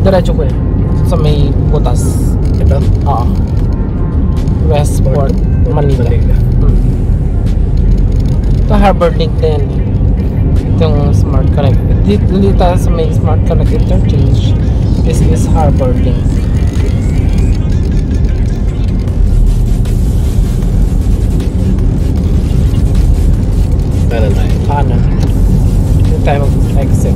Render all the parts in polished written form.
Diretso ko eh. Sa may butas. Ito? Oo. Westport, Manila. Ito Harbor Link din. Itong Smart Connect. Dito tayo sa may Smart Connect Interchange. This is Harbor Link. Kanan tayo. Kanan. Dito tayo mag-exit.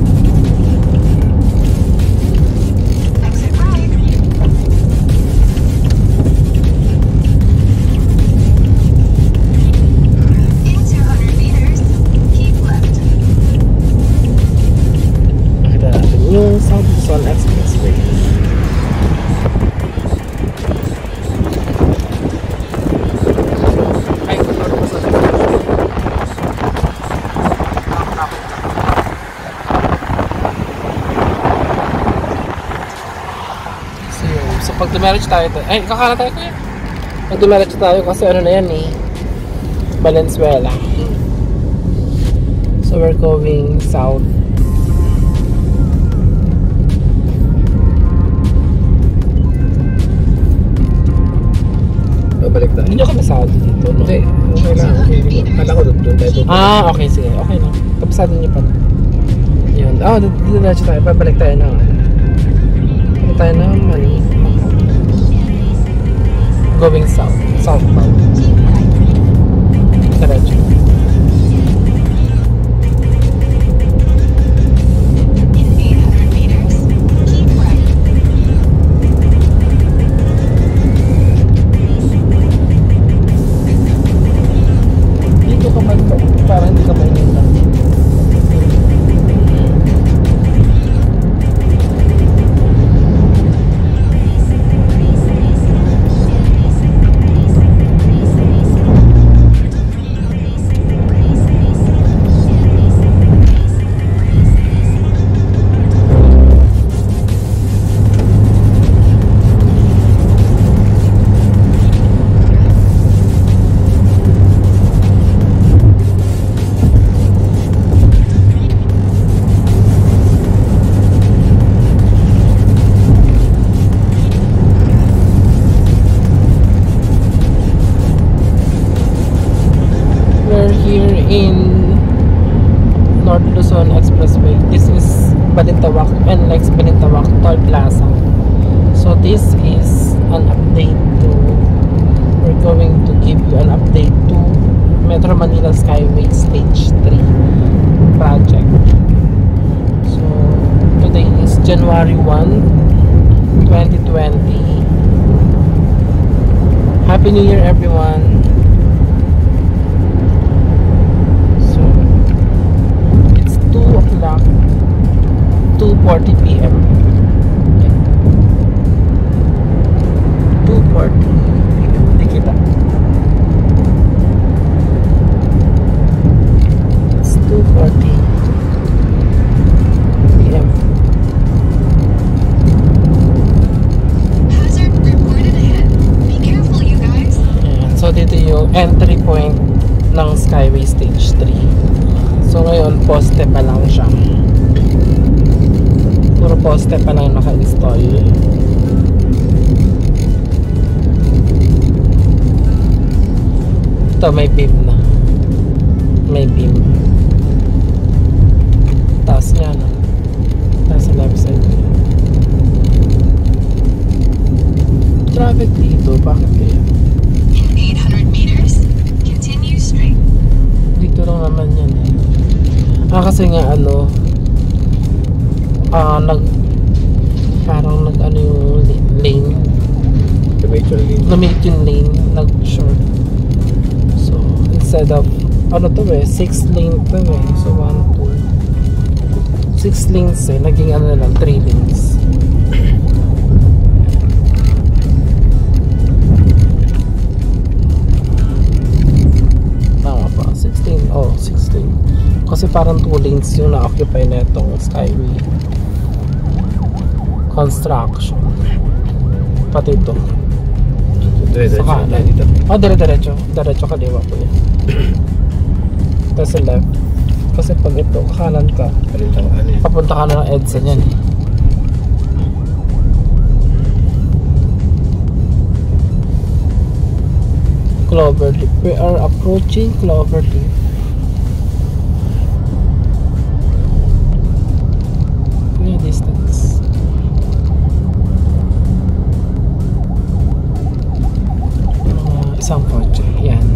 Exit right. In 200 meters, keep left. Nakita natin yung South Luzon Expressway. Ay, North Luzon Expressway. So pag dumiretso tayo, ay kakala tayo kaya. Pag dumiretso tayo kasi ano na yan eh, Valenzuela. So we're going south. Babalik tayo. Hindi ako masado dito, no? Hindi, okay lang. Okay. Kala ko doon tayo pupunta. Ah, okay, sige. Okay lang. Kapasado niyo pa. Yun. Oh, dito na tayo. Pabalik tayo na. Pabalik tayo na Manila. Going south. Southbound. Diretso. In 800 meters, keep right. Dito ka man to. Para hindi ka mainita. We're here in North Luzon Expressway. This is Balintawak and Lex Balintawak Toll Plaza. So this is an update to, we're going to give you an update to Metro Manila Skyway Stage 3 project. So today is January 1, 2020. Happy New Year everyone. It's 2 o'clock, 2:40 p.m. 2:40 Hindi kita. It's 2:40 p.m. Hazard reported ahead. Be careful, you guys. Ayan. So dito yung entry point ng Skyway Stage 3. So ngayon poste pa lang siya. Puro poste pa lang naka-install. Ito may beam na. May beam. Taas niya na. Nasa left side. Traffic dito. Bakit kaya? In 800 meters, continue straight. Dito lang naman yan eh. Kasi nga ano, parang nag ano yung lane, na-make yung lane, nag-short. So instead of ano to eh, 6 lane to eh. So 1, 2, 6 lanes eh, naging ano na lang, 3 lanes. Tama pa, 16, oh 16. Kasi parang 2 lanes yung na-occupy na itong Skyway construction. Pati ito. Diretso na dito. Oh, diretso. Diretso kaliwa po yan. Tapos sa left. Kasi pag ito, kanan ka, Papunta ka na papunta ka na ng EDSA yan eh. We are approaching Cloverleaf. Yung distance. Isang kotse. Yan.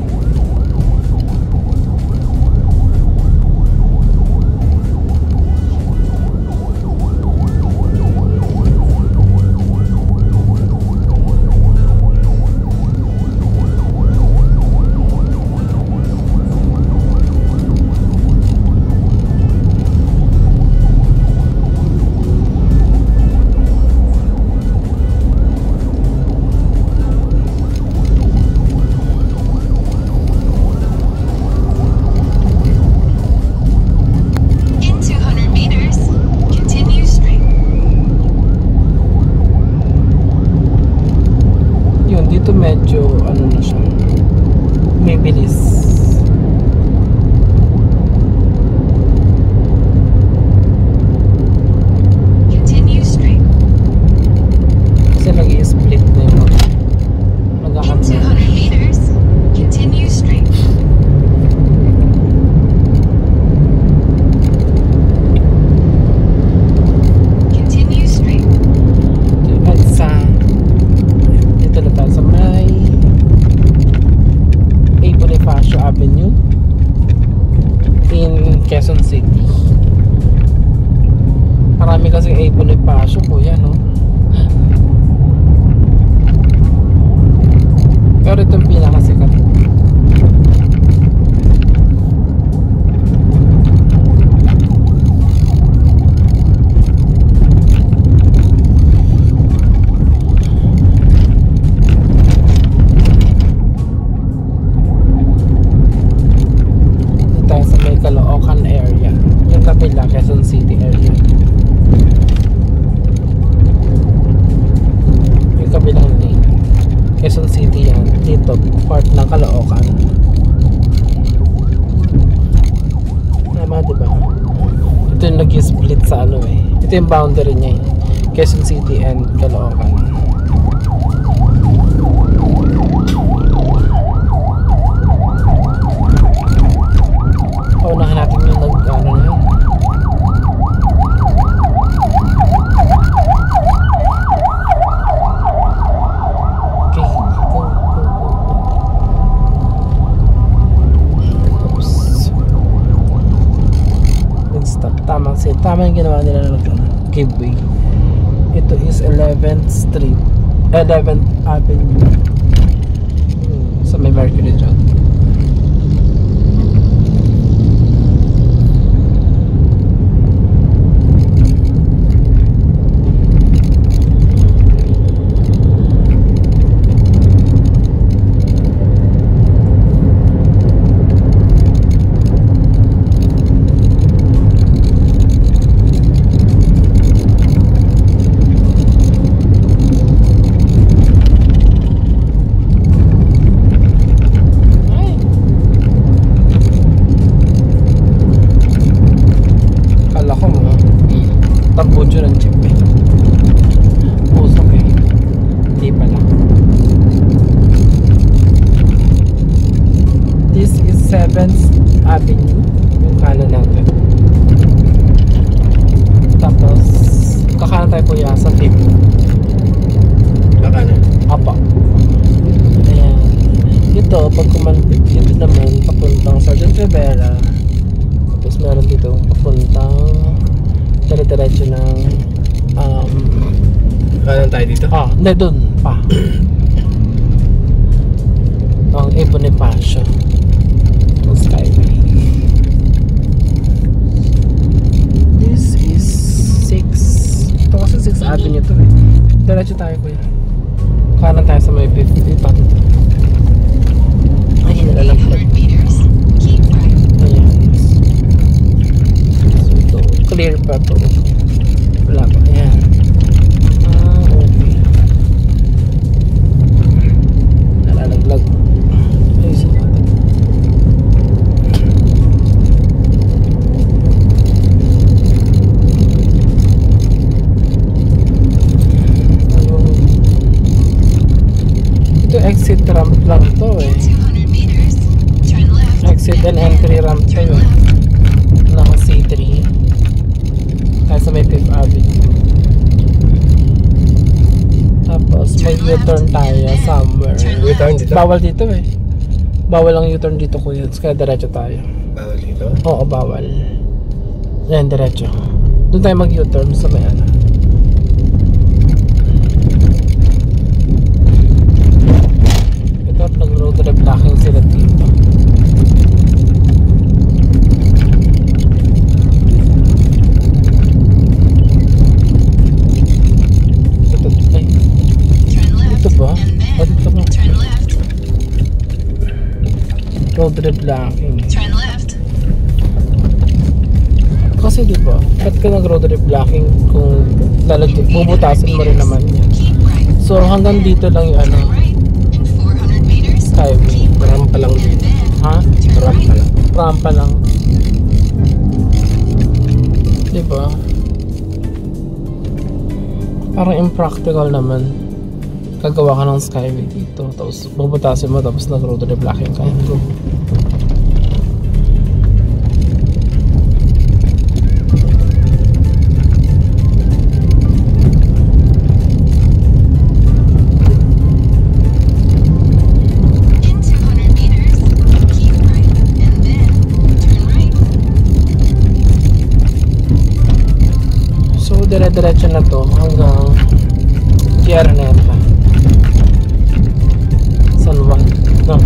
In 200 meters, continue straight. Yun, dito medyo ano na siya. May bilis. Continue straight. Kasi nag-i-split na yung In 200 meters, continue straight. Continue straight. At sa dito na tayo sa may A. Bonifacio Avenue in Quezon City. Marami kasi A. Bonifacio, kuya, no? Pero ito yung pinakasikat. Dito tayo sa may Caloocan area. Yung kapila, Quezon City area. Yung kabilang lane. Quezon City yan. Dito, part ng Caloocan. Tama, diba? Ito yung nag-split sa ano eh. Ito yung boundary niya eh. Quezon City and Caloocan. Paunahan natin yung nag-ano na yun. Okay, go. Oops. Stop. Tama yung ginawa nila ng giveaway. Ito is 11th Street, 11th Avenue. Sa may Mercury dyan. Tambucho ng jeep eh. Pusok eh. Hindi pala. This is 7th Avenue. Yung kanan natin. Tapos kakanan tayo po sa tip. Kakanan. Apa. Ayan. Dito pag kumantik, dito naman papuntang Sergeant Rivera. Tapos meron dito papuntang dire-diretso ng Kanan tayo dito. hindi dun pa. Ang A. Bonifacio Skyway. This is 6. Ito kasi 6th Avenue to eh. Diretso tayo kuya. Kanan tayo sa may 50 pa. Ay, hinala lang pala. 800 meters, keep right. Ayan. So ito, clear pa to. Wala pa. Ayan. Okay. Nalalaglag. Ayusin natin. Ito exit ramp lang to eh. In 200 meters, Then entry ramp to yun. Ng C3. Kaya sa may 5th Avenue. Tapos may U-turn tayo somewhere. U-turn dito? Bawal dito eh. Bawal ang U-turn dito kuya. Kaya diretso tayo. Bawal dito? Oo, bawal. Yan, diretso. Doon tayo mag U-turn sa may ano. Ito, nag-road trip blocking sila dito. Ito, ay. Ito ba? O, dito ba? Turn left. Road trip blocking. Turn left. Kasi di ba, ba't ka nag-road trip blocking kung lalagyan, bubutasin mo rin naman yan. Keep right. So hanggang dito lang yung ano, Turn right. In 400 meters. skyway. Ramp pa lang dito. Ha? Turn Ramp pa right. lang. Rampa lang. Di ba? Parang impractical naman. Gagawa ka ng skyway dito, tapos bubutasin mo, tapos nag-road trip blocking ka. In 200 meters. Keep right. And then turn right. So dire-diretso na to hanggang Gierneta. San Juan. No.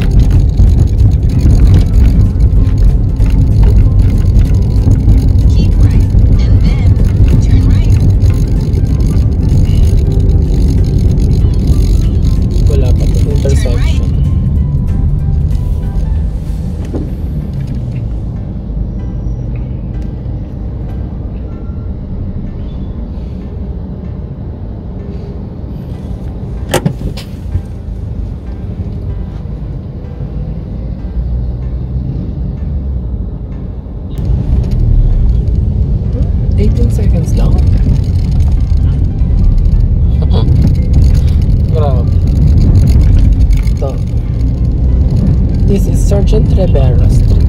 Keep right. And then turn right. Wala pa to intersection. Hmm? 18 seconds lang. Grabe. Ito. This is Sergeant Rivera Street.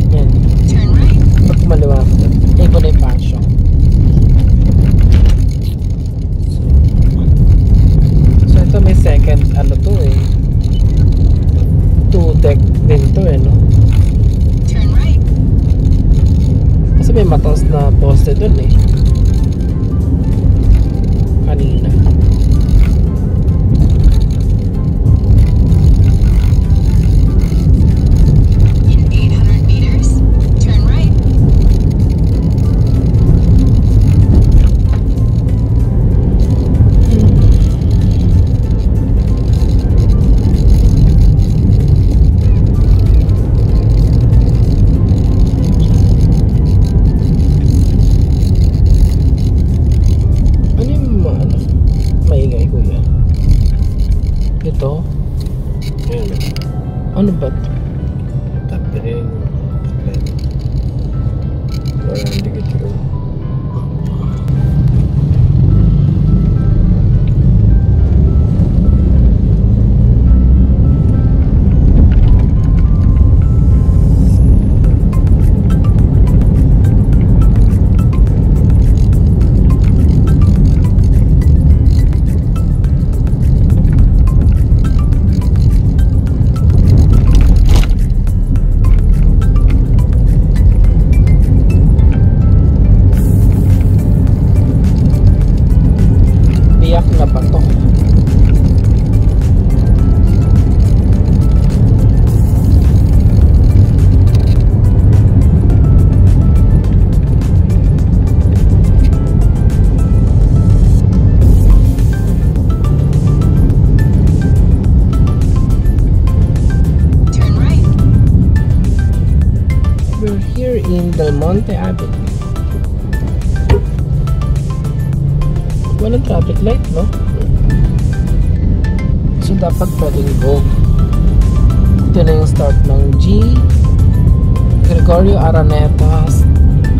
Yan. Turn right. Ba't maliwanag ito? Ito na yung passion. So ito may second ano to eh. 2 deck din to eh no? Turn right. Kasi may matas na poste dun eh. Kanina. In 800 meters. Turn right. Ano yung ano? Maingay kuya? Ito? Ayun. Ano ba ito? Top rin. Wala, hindi ko sure. Biyak na ba to? Turn right. We're here in Del Monte Avenue. Walang traffic light, no? So dapat pwedeng go. Ito na yung start ng G. Gregorio Araneta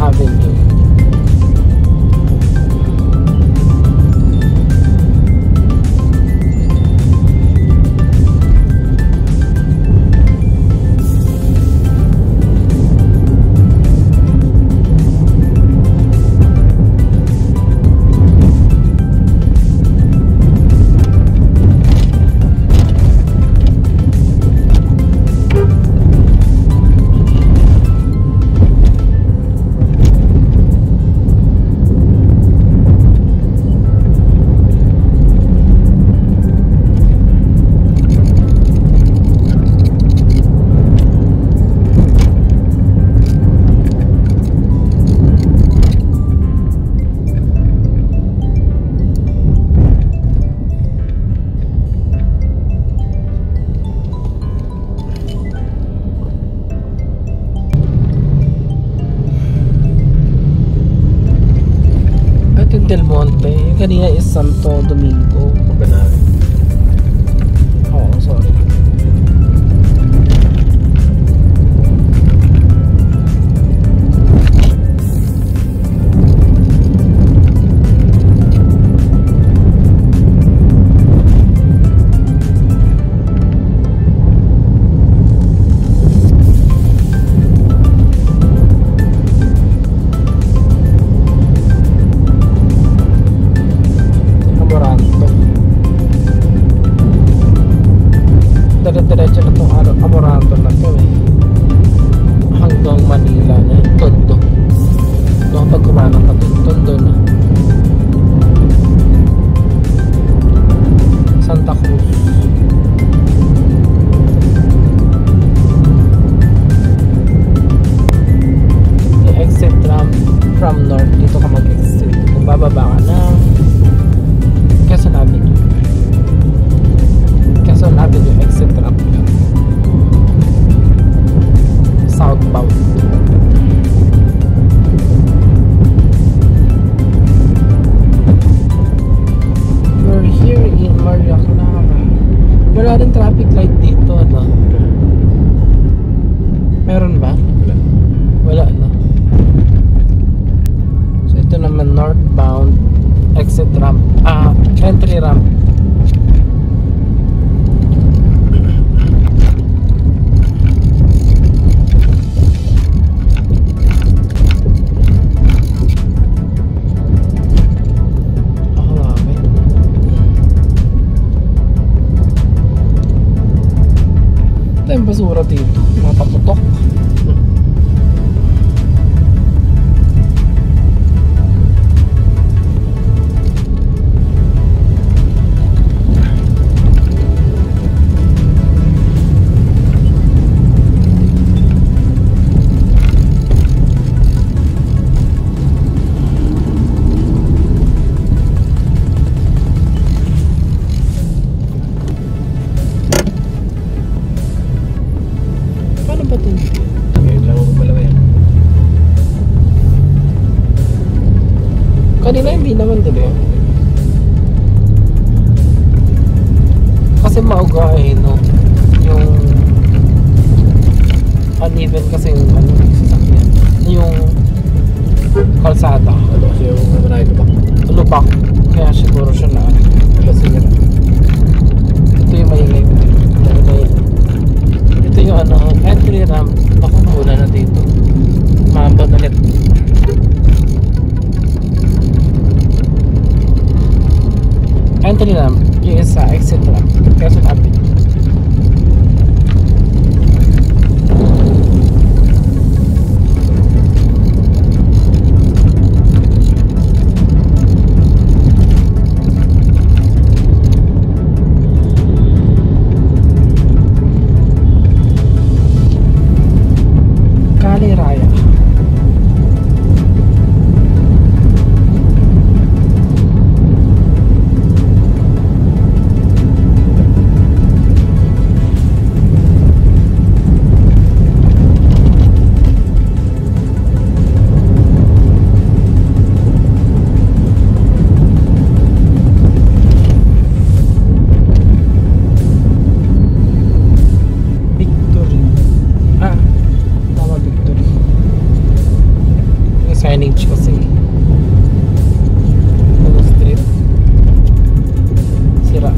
Avenue. Del Monte. Yung kanina is Santo Domingo. Banari. Oo, sorry. Dire-diretso na itong Amoranto na ito eh. Hanggang Manila na yung Tondo. Doon pag kumanang ka Tondo na. Santa Cruz. Yung exit ramp from north. Dito ka mag-exit. Kung bababa ka na Quezon Avenue. Quezon Avenue exit ramp yan. Southbound. We're here in Maria Clara. Wala rin traffic light dito, no? Meron ba? Wala, no? So ito naman northbound exit ramp. Entry ramp. Yung basura dito, mga paputok. Ngayon lang ako malawa yan. Kanina hindi naman dali. Kasi mauga eh, no? Yung uneven kasi yung ano, sasakyan. Yung kalsada. Ano kasi yung marami ko ba? Lubak. Kaya siguro siya na ano. Kasi nga. Ito yung maingay. Ito yung ano, entry ramp. Naku, muna na dito. Mamba na net. Entry ramp. Yung isa, exit ramp. Quezon Avenue. Kali Raya. Victory. Tama, Victory. Yung signage kasi. Ano street? Sira.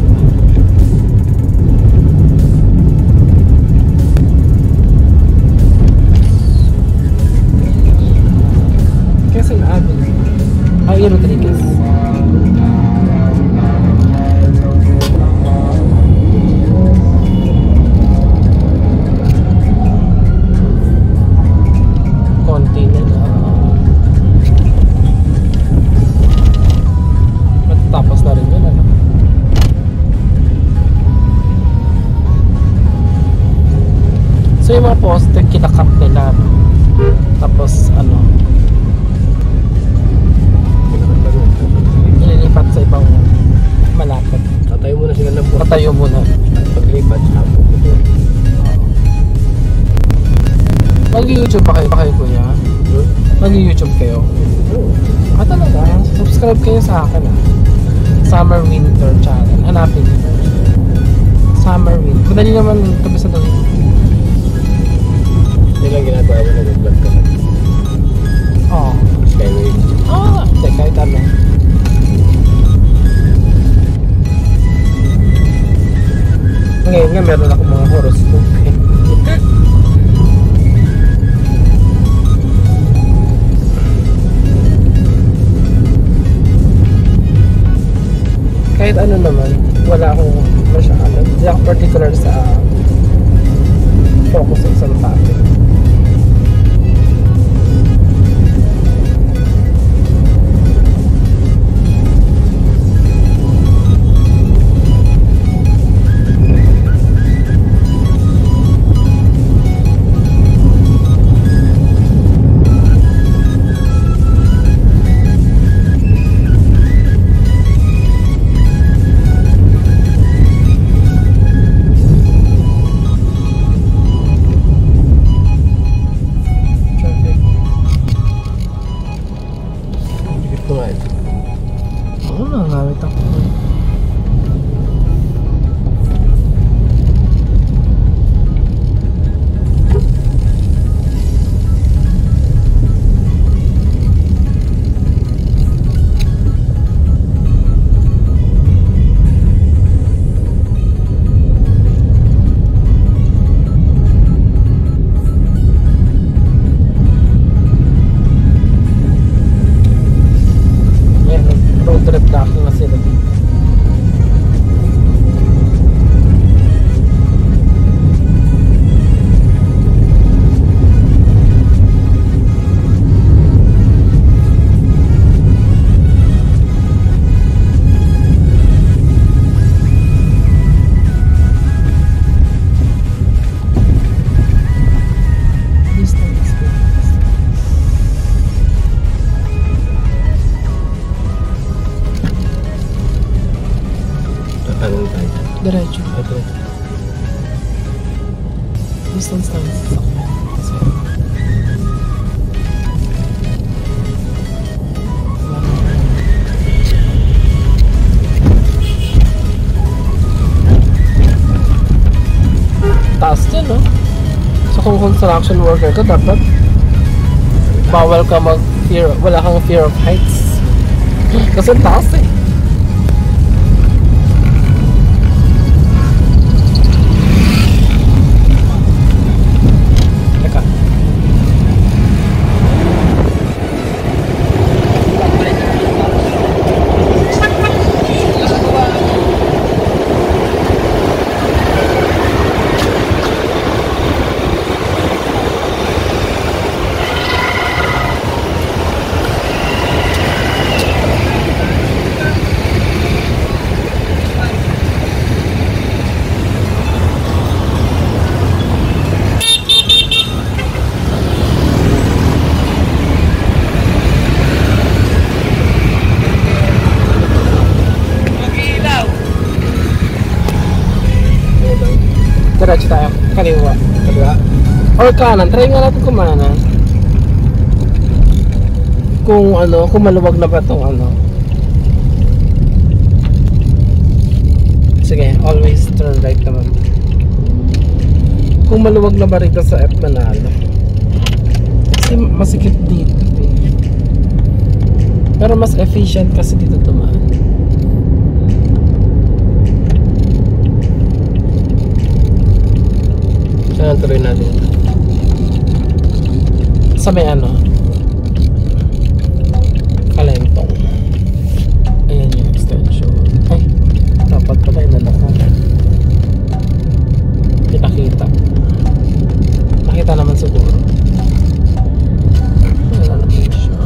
Quezon Avenue. E. Rodriguez. Konti na na. Matatapos na rin yun, ano? So yung mga poste, kinakat nila, no? Tapos, ano, ililipat sa ibang malapit. Tatayo muna sila ng buwan. Patayo muna. Paglipat, tapos ito. Mag-YouTube pa kayo kuya? Nag-YouTube kayo? Ah, talaga? Subscribe kayo sa akin ah. Summer Winter Channel. Hanapin niyo. Summer Winter. Madali naman ito sa doon. Yun lang ginagawa mo na nag-vlog ka lang. Oo. Skyway. Hindi, kahit ano. Ngayon nga meron ako mga horoscope eh. Kahit ano naman, wala akong masyado. Hindi ako particular sa focus sa isang topic. Ito nga ito. Oo, nangamit ako. Road trip na ako na sila dito. Anong tayo? Diretso. Ito. Distance lang sa sakyan. Kasi taas dyan, no? So kung construction worker ka, dapat bawal ka mag-fear, wala kang fear of heights. Kasi taas eh. Teka. Diretso tayo. Kaliwa. Kaliwa. Or kanan. Try nga natin kumanan. Kung ano, kung maluwag na ba itong ano. Sige, always turn right naman. Kung maluwag na ba rito sa F Manalo. Kasi masikip dito eh. Pero mas efficient kasi dito tumaan. Saan ang tuloy natin? Sa may ano Kalentong. Ayan yung extension. Ay, dapat pala inalakan. Pinakita. Nakita naman siguro. Ayan naman siya.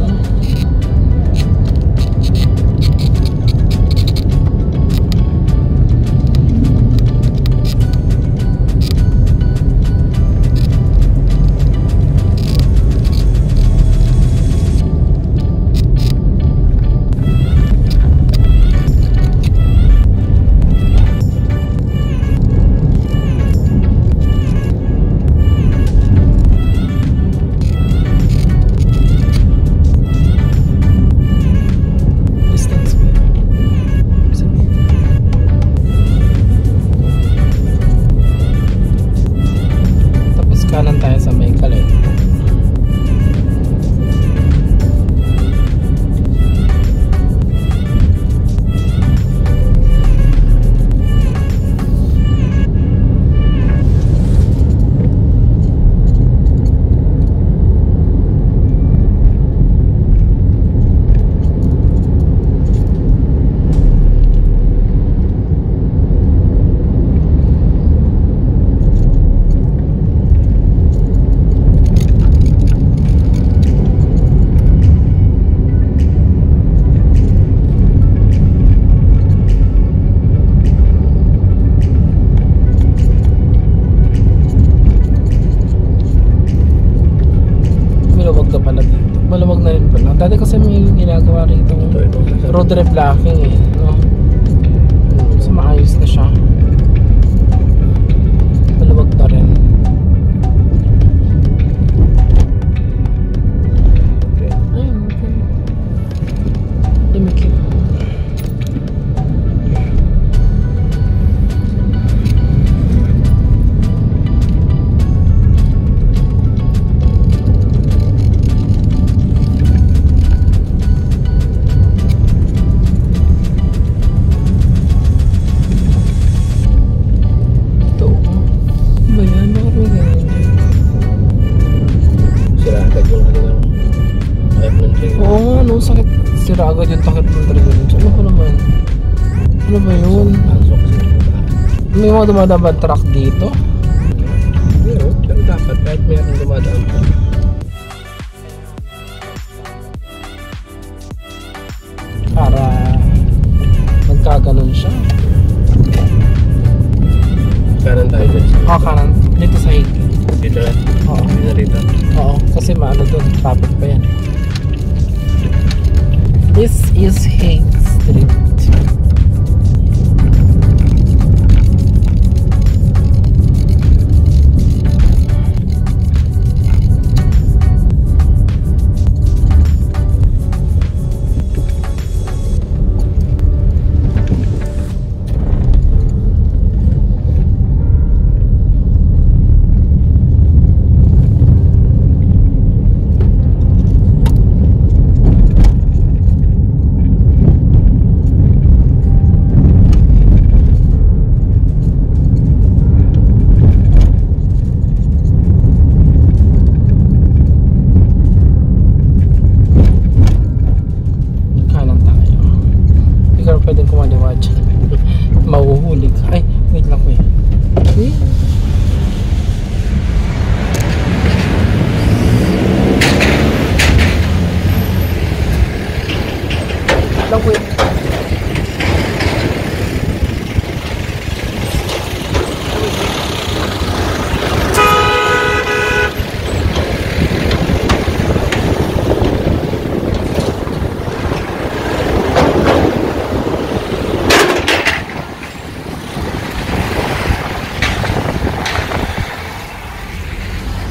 Dati kasi may ginagawa rito road reblocking eh, no? So maayos na siya. Maluwag na rin. Okay. Ayun, okay. Limikit. Sakit, sira agad yung takip ng trigger. Ano ba naman? Ano ba yun? May mga dumadaan truck dito? Meron, pero dapat kahit meron dumadaan pa. Para magkaganon siya. Kanan tayo dyan. Kanan. Dito sa higit. Dito na? Oo. Dito na rito? Oo, kasi maano doon. Traffic pa yan. This is Hague Street. Pwedeng kumaliwa dyan. Mahuhuli ka. Ay, wait lang ko eh. Okay. Lang ko eh.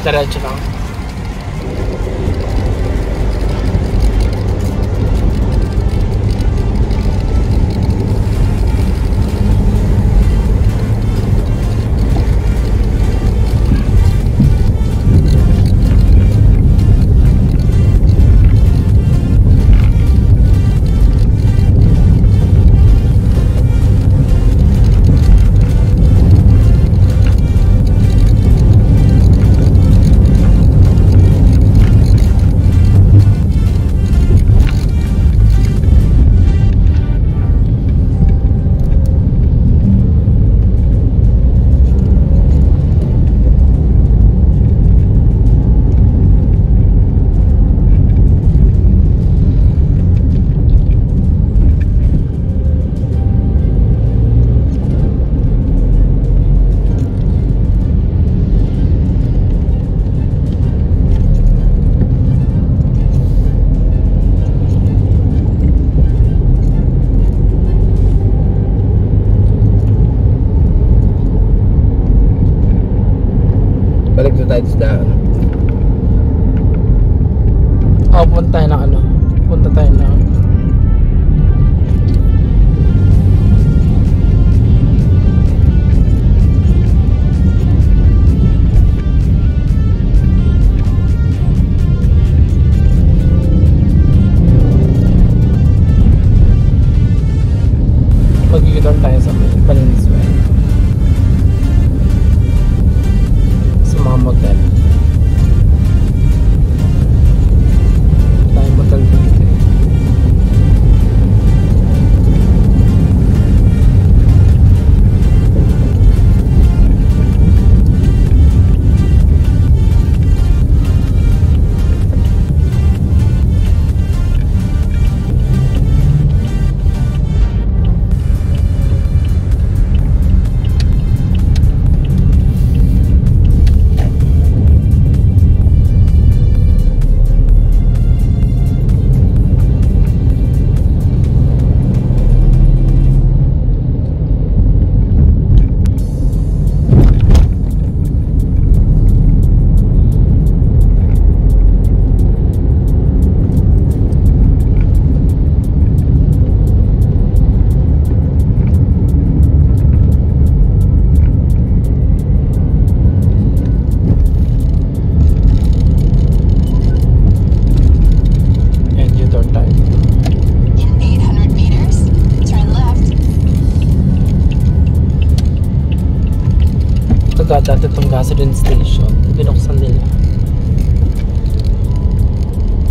Diretso lang. Balik na tayo sa daan. Punta tayo ng ano? Punta tayo ng mag-u-turn tayo sa Valenzuela. Sa mga motel. Tayo motel dito. lugar dati itong gasoline station. Binuksan nila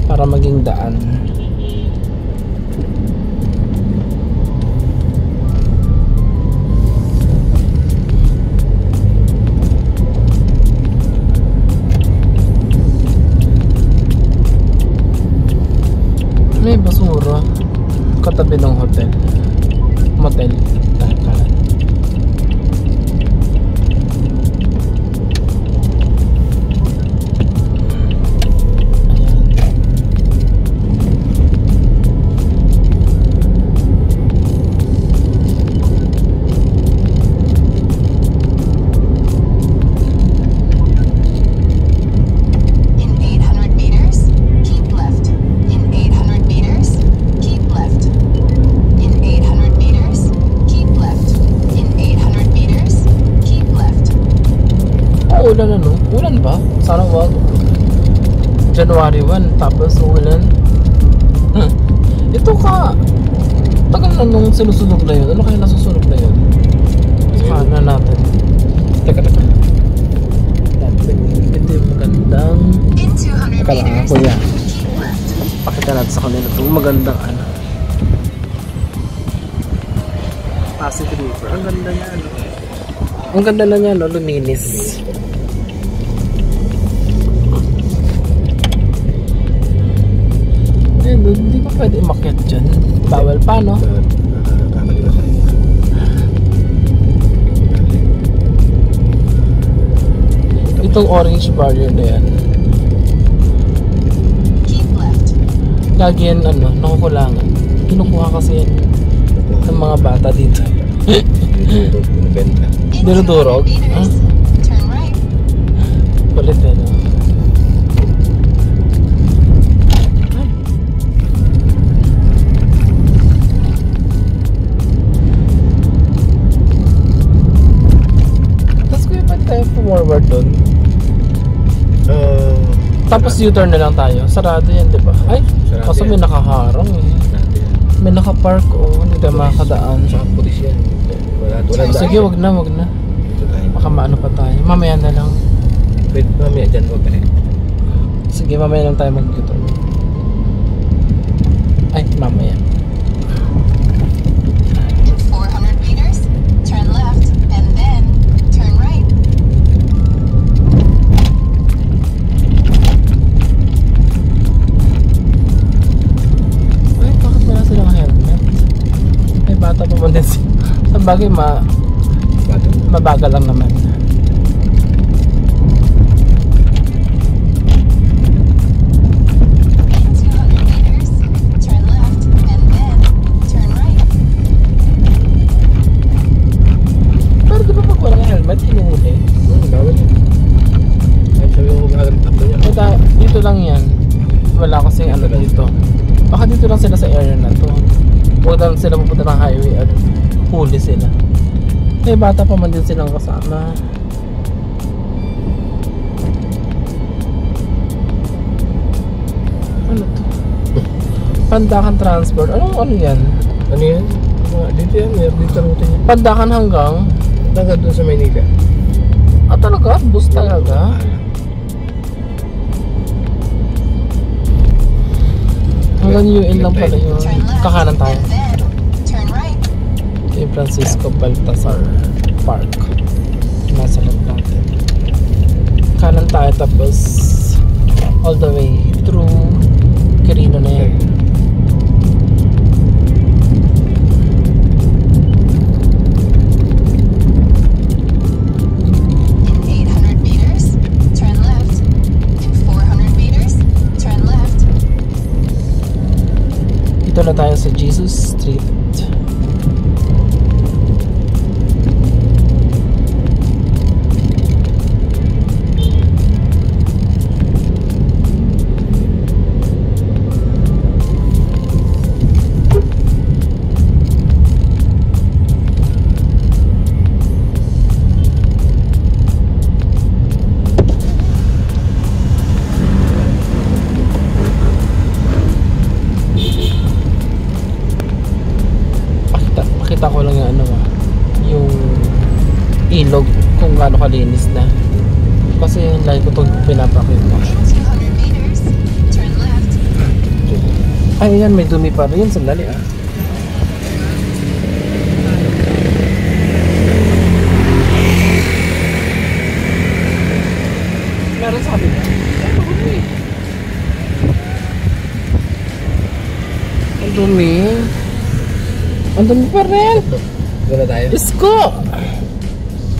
para maging daan. May basura katabi ng hotel. Motel. Kanan. In 800 meters, keep left. In 800 meters, keep left. In 800 meters, keep left. In 800 meters, keep left. Ulan ano? Ulan ba? Sana wag. January 1 tapos ulan. Ito ka. Tagal na nung sinusunog na yun. Ano kaya nasusunog na yun? Sana natin. Teka. Ito yung magandang. In 200 Teka lang meters, kuya. keep left. Pakita natin sa kanila itong magandang ano. Pasig River. Ang ganda niya ano. Ang ganda na niya no. Luminis. Eh, hindi pa pwede umakyat dyan. Bawal pa, no? Kakaliwa tayo. Itong orange barrier na yan. Keep left. Lagi yan, ano, nakukulangan. Kinukuha kasi yan ng mga bata dito. Benta. In Dinudurog? 200 meters, turn right. Kulit eh, no? Tapos kuya, pwede tayo forward doon. Tapos U-turn na lang tayo. Sarado yan, di ba? Ay, Sarado kaso may yan. nakaharang eh. May nakapark, oh. Hindi tayo makakadaan. Saka pulis yan. Wala Sige, wag na. Dito tayo. Baka maano pa tayo. Mamaya na lang. Wait, mamaya dyan wag ka eh. Sige, mamaya lang tayo mag-U-turn. Ay, mamaya. In 400 meters, turn left and then turn right. Ay, bakit wala silang helmet? Ay, bata pa man din sila. Sa bagay, mabagal lang naman. In 200 meters, turn left and then turn right. Pero di ba pag walang helmet, hinuhuli? Bawal yun. Ay, sabi mo maghahanap ako niya. Dito lang yan. Wala kasing ano dito. Baka dito lang sila sa area na to. Huwag lang sila pupunta ng highway at huli sila. May bata pa man din silang kasama. Ano to? Pandakan Transport. Ano yan? Ano yan? Dito yan, meron dito ang route niya. Pandakan hanggang? Hanggang doon sa Maynila. Ah, talaga? Bus talaga? Hanggang UN lang pala yun. Turn left Kakanan tayo. and then turn right. Kay Francisco Baltasar Park. Nasa loob natin. Kanan tayo tapos all the way through Quirino na yan. In 800 meters, turn left. In 400 meters, turn left. Dito na tayo sa Jesus Street. Pakita ko lang yung ano yung ilog kung kung gaano kalinis na. Kasi lagi ko itong pinapakita. In 200 meters, turn left. Ay, yan, may dumi pa rin. Sandali ah. Meron sabi niya. Ang dumi. Ang dumi pa rin. Doon na tayo. Isko!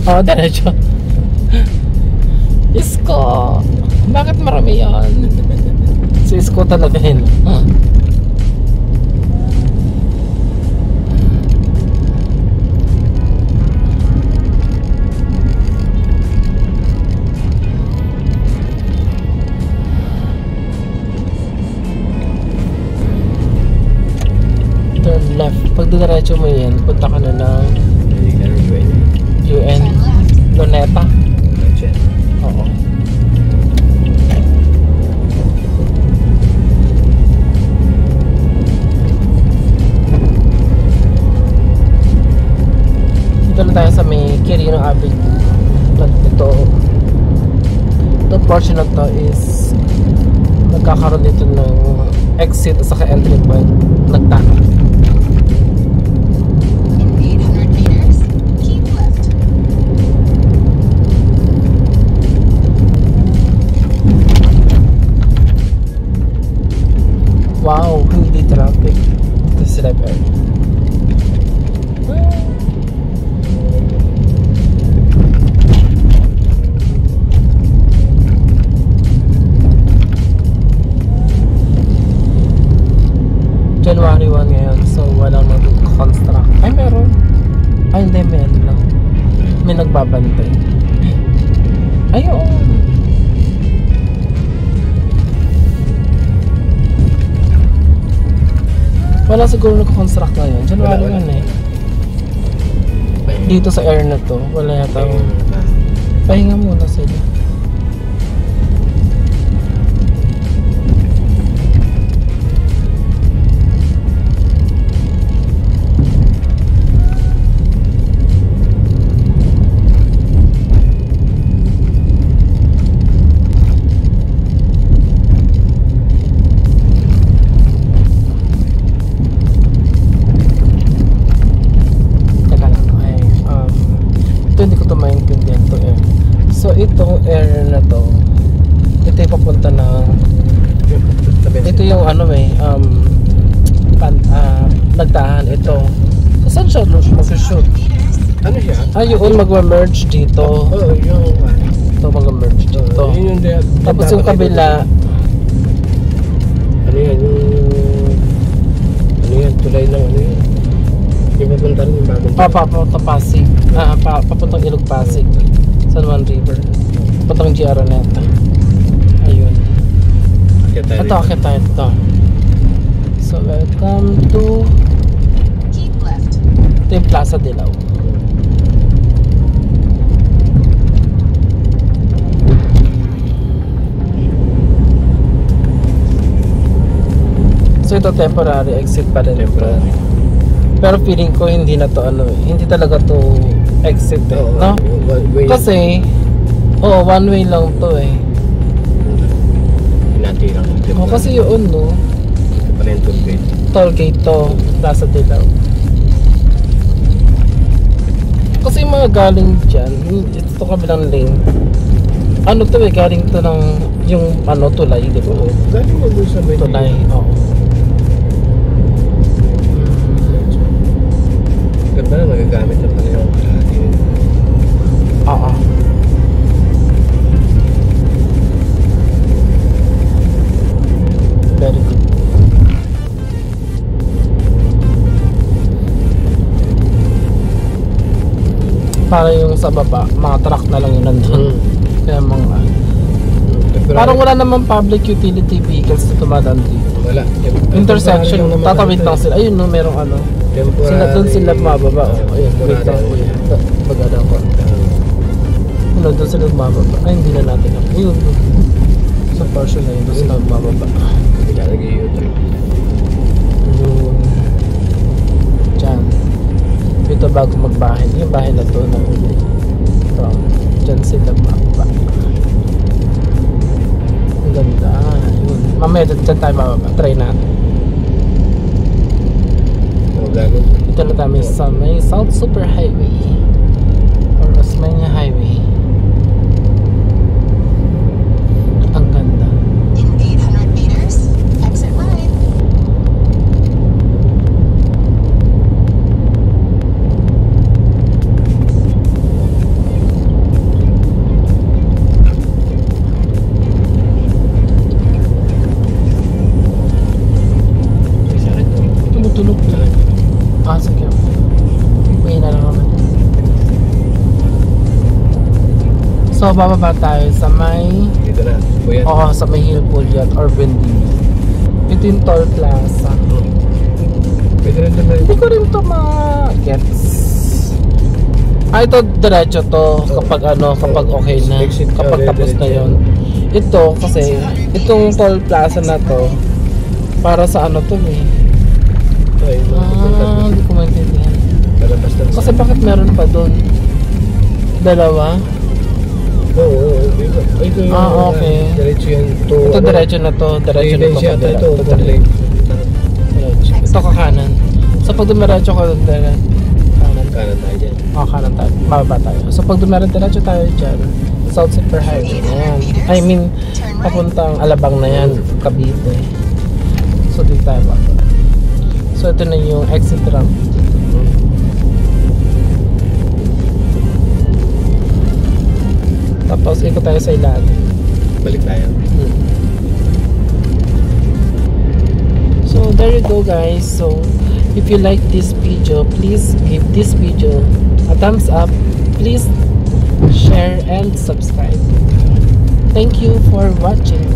Oo, diretso. Isko! Bakit marami yan? Si Isko talaga yun. Turn left. Pag diretso mo yan, punta ka na ng UN. Turn left. Luneta. Oo. Dito na tayo sa may Quirino Avenue. Itong portion na to is nagkakaroon dito ng exit at saka entry point. Nagtaka. In 800 meters, keep left. Wow, hindi traffic. Ito sila pa. January 1 ngayon, so walang mag-construct. Ay, meron. Ay, hindi, may ano lang. May nagbabantay. Ay, oo. Wala siguro nag-construct ngayon. January 1 eh. Dito sa air na to, wala yata. Pahinga muna sila. Hindi ko ito maintindihan to air. So itong air na to, ito yung papunta na, ito yung ano nagdahan ito. So saan siya mag-shoot? Ano siya? Yun mag-merge dito. Oo, yung Ito mag-merge dito. yun yung Tapos yung kabila, ano yan, tulay ng ano yan. Yung papunta rin yung bagong papunta Pasig. Papuntang Ilog Pasig. San Juan River. Papuntang GR Araneta. Ayun. Ito, akit tayo ito. So, welcome to Keep left. ito yung Plaza Dilaw. So, ito temporary exit pa rin. temporary. Pero feeling ko hindi na to hindi talaga to exit no? Kasi one way lang to Pinatirang kasi yun no, ito pa rin toll gate. toll gate to, Plaza Dilaw. Kasi yung mga galing dyan, ito kabilang lane, ano to galing to ng yung tulay, di ba? Oo, galing mo doon sa may Tulay, oo. Ganda na, nagagamit na pala yung kalahati. Oo. Very good. Para yung sa baba, mga truck na lang yun nandun. Kaya mga parang wala namang public utility vehicles na tumadaan dito. Wala. Intersection, tatawid lang sila. Ayun no, merong sila doon sila mababa. Ayun, wait lang kuya. Pag-ada ko. Doon sila mababa. Ay, hindi na natin ako. Ayun. Sa portion na yun, doon sila mababa. Hindi na nag-i-U-turn. Yun. Diyan. Ito bago magbahay. Yung bahay na to na ito. dyan sila baba. Ang ganda. Yun. Mamaya dyan tayo bababa. Try natin. Ganun. Ito na tayo sa may South Super Highway or Osmeña Highway. Ang ganda. In 800 meters, exit right. Tumutunog na. Sige. May na lang naman. So, bababa tayo sa may... Dito na. Kuya. Oo, sa may Hill Pulliat or Vendimia. Ito yung Toll Plaza. Pwede rin doon na. Hindi ko rin ito ma-gets. Ito diretso to kapag kapag okay na. Exit ka, Kapag tapos na diretso. yon. Ito kasi, itong Toll Plaza na to, para sa to eh. Ay, Hindi ko maintindihan. Pero basta. Kasi bakit meron pa doon? Dalawa? Oo. Ito yung Okay. diretso yan. Ito diretso na to. Diretso na to. Ito. Ito Lane. diretso. Ito kakanan. So pag dumiretso ka doon, kanan. Kanan tayo dyan. Kanan tayo. Mababa tayo. So pag diretso tayo dyan, South Super Highway na yan. I mean, papuntang Alabang na yan. Cavite. So dito tayo ba? So ito na yung exit ramp. Tapos ikot tayo sa ilalim. Balik tayo. So there you go guys. So if you like this video, please give this video a thumbs up. Please share and subscribe. Thank you for watching.